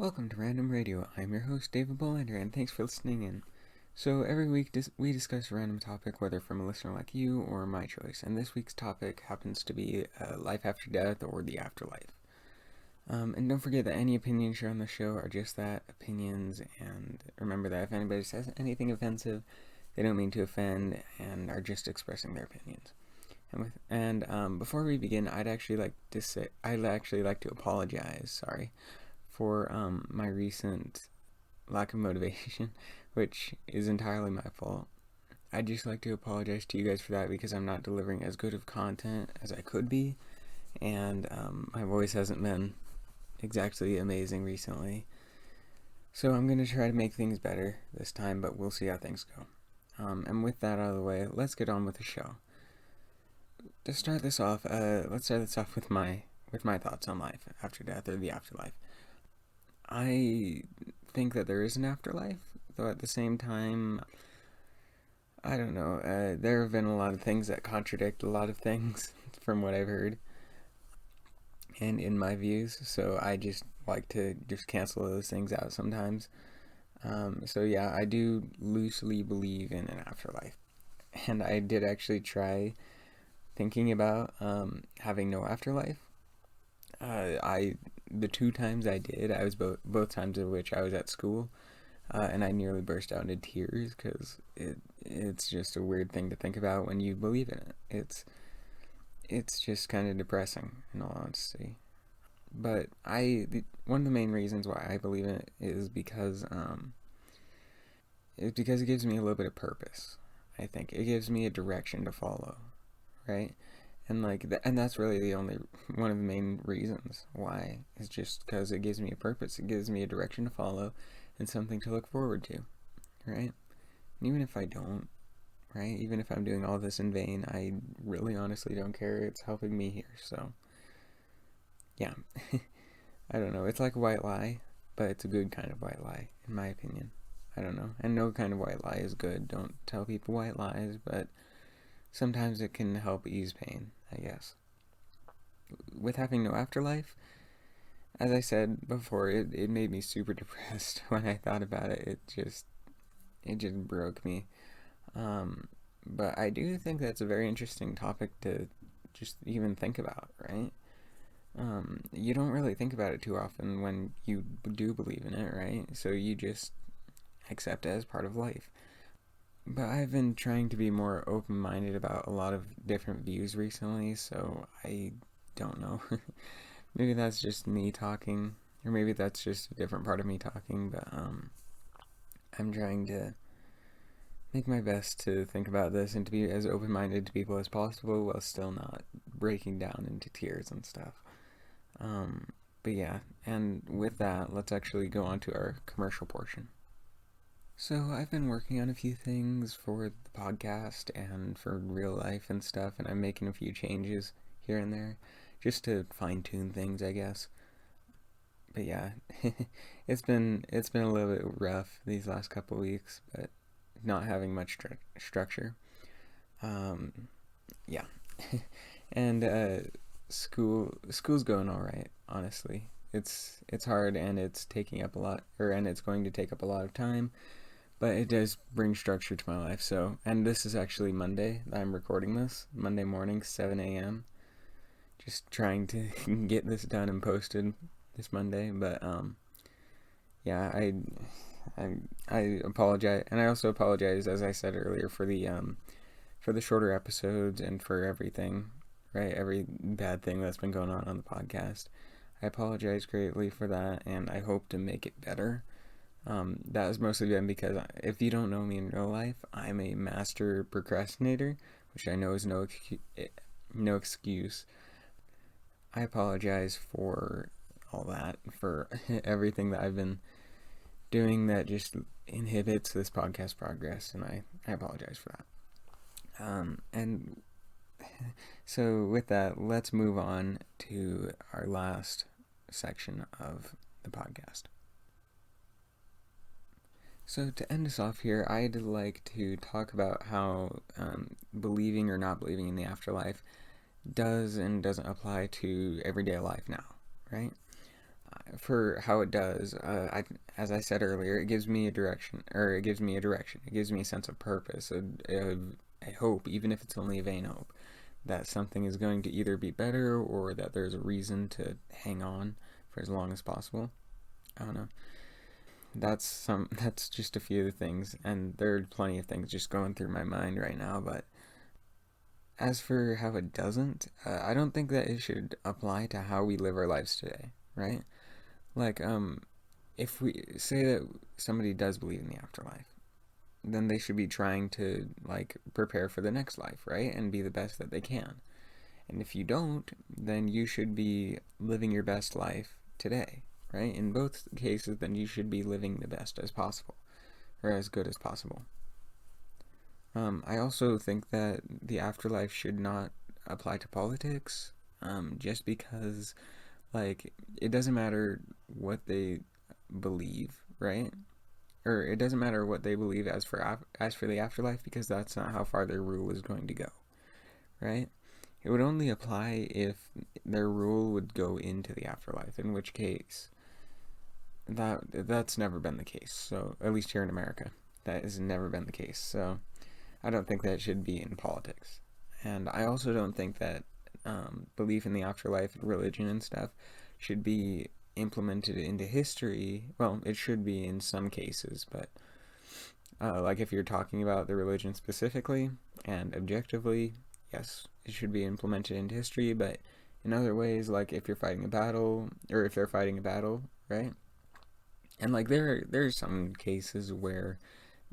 Welcome to Random Radio. I'm your host, David Bolander, and thanks for listening in. So every week we discuss a random topic, whether from a listener like you or my choice, and this week's topic happens to be life after death or the afterlife. And don't forget that any opinions shared on the show are just that, opinions, and remember that if anybody says anything offensive, they don't mean to offend and are just expressing their opinions. Before we begin, I'd actually like to apologize, for my recent lack of motivation, which is entirely my fault. I'd just like to apologize to you guys for that because I'm not delivering as good of content as I could be, and my voice hasn't been exactly amazing recently. So I'm going to try to make things better this time, but we'll see how things go. And with that out of the way, let's get on with the show. To start this off, let's start this off with my thoughts on life after death or the afterlife. I think that there is an afterlife, though at the same time, I don't know. There have been a lot of things that contradict a lot of things from what I've heard and in my views, so I just like to just cancel those things out sometimes. So yeah, I do loosely believe in an afterlife, and I did actually try thinking about having no afterlife. The two times I did, I was both times of which I was at school, and I nearly burst out into tears because it's just a weird thing to think about when you believe in it. It's just kind of depressing, in all honesty. But one of the main reasons why I believe in it is because it gives me a little bit of purpose. I think it gives me a direction to follow, right? And that's really the only one of the main reasons why, is just because it gives me a purpose. It gives me a direction to follow and something to look forward to, right? And even if I don't, right? Even if I'm doing all this in vain, I really honestly don't care. It's helping me here, so yeah. I don't know. It's like a white lie, but it's a good kind of white lie, in my opinion. I don't know. And no kind of white lie is good. Don't tell people white lies, but sometimes it can help ease pain, I guess. With having no afterlife, as I said before, it made me super depressed when I thought about it. It just broke me. But I do think that's a very interesting topic to just even think about, right? You don't really think about it too often when you do believe in it, right? So you just accept it as part of life. But I've been trying to be more open-minded about a lot of different views recently, so I don't know. Maybe that's just me talking, or maybe that's just a different part of me talking, but I'm trying to make my best to think about this and to be as open-minded to people as possible while still not breaking down into tears and stuff. But yeah, and with that, let's actually go on to our commercial portion. So I've been working on a few things for the podcast and for real life and stuff, and I'm making a few changes here and there just to fine-tune things, I guess. But yeah, it's been a little bit rough these last couple weeks, but not having much structure. Yeah, and school's going all right, honestly. It's hard and it's taking up a lot, and it's going to take up a lot of time. But it does bring structure to my life. So, and this is actually Monday that I'm recording this. Monday morning, 7 a.m. Just trying to get this done and posted this Monday. But, yeah, I apologize. And I also apologize, as I said earlier, for the shorter episodes and for everything, right? Every bad thing that's been going on the podcast. I apologize greatly for that, and I hope to make it better. That has mostly been because if you don't know me in real life, I'm a master procrastinator, which I know is no excuse. I apologize for all that, for everything that I've been doing that just inhibits this podcast progress, and I apologize for that. And so with that, let's move on to our last section of the podcast. So to end us off here, I'd like to talk about how believing or not believing in the afterlife does and doesn't apply to everyday life now, right? for how it does, as I said earlier, it gives me a direction, or it gives me a direction. It gives me a sense of purpose, a hope, even if it's only a vain hope, that something is going to either be better or that there's a reason to hang on for as long as possible. I don't know. That's just a few of the things, and there are plenty of things just going through my mind right now. But as for how it doesn't, I don't think that it should apply to how we live our lives today, right? Like, if we say that somebody does believe in the afterlife, then they should be trying to, like, prepare for the next life, right? And be the best that they can. And if you don't, then you should be living your best life today, right? In both cases, then you should be living the best as possible, or as good as possible. I also think that the afterlife should not apply to politics, just because, like, it doesn't matter what they believe, right? Or it doesn't matter what they believe as for the afterlife, because that's not how far their rule is going to go, right? It would only apply if their rule would go into the afterlife, in which case that's never been the case. So at least here in America, that has never been the case. So I don't think that should be in politics, and I also don't think that belief in the afterlife and religion and stuff should be implemented into history. Well, it should be in some cases, but like if you're talking about the religion specifically and objectively, yes, it should be implemented into history. But in other ways, like if you're fighting a battle, or if they're fighting a battle, right? And like there's some cases where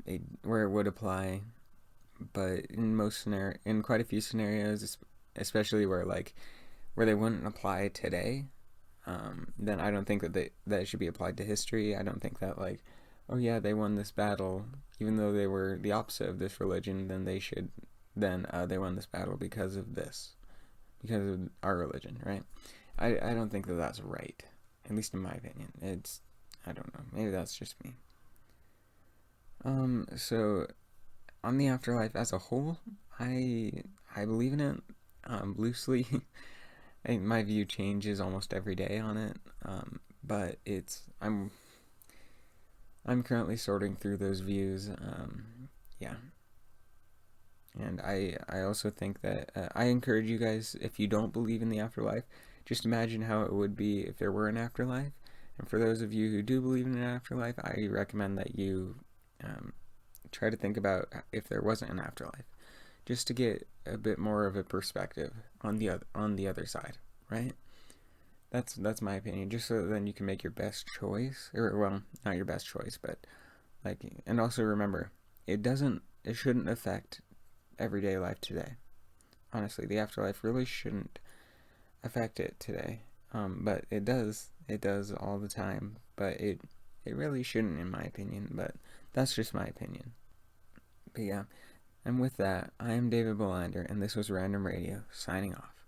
it would apply, but in quite a few scenarios, especially where they wouldn't apply today, then I don't think that it should be applied to history. I don't think that, like, oh yeah, they won this battle, even though they were the opposite of this religion, then they won this battle because of this, because of our religion, right? I don't think that that's right, at least in my opinion. I don't know, maybe that's just me. So on the afterlife as a whole, I believe in it, loosely. My view changes almost every day on it, but I'm currently sorting through those views. Yeah, and I also think that I encourage you guys, if you don't believe in the afterlife, just imagine how it would be if there were an afterlife. And for those of you who do believe in an afterlife, I recommend that you try to think about if there wasn't an afterlife, just to get a bit more of a perspective on the other side, right? That's my opinion. Just so then you can make your best choice, or well, not your best choice, but like, and also remember, it shouldn't affect everyday life today. Honestly, the afterlife really shouldn't affect it today. But it does. It does all the time. But it really shouldn't, in my opinion. But that's just my opinion. But yeah, and with that, I am David Bolander, and this was Random Radio, signing off.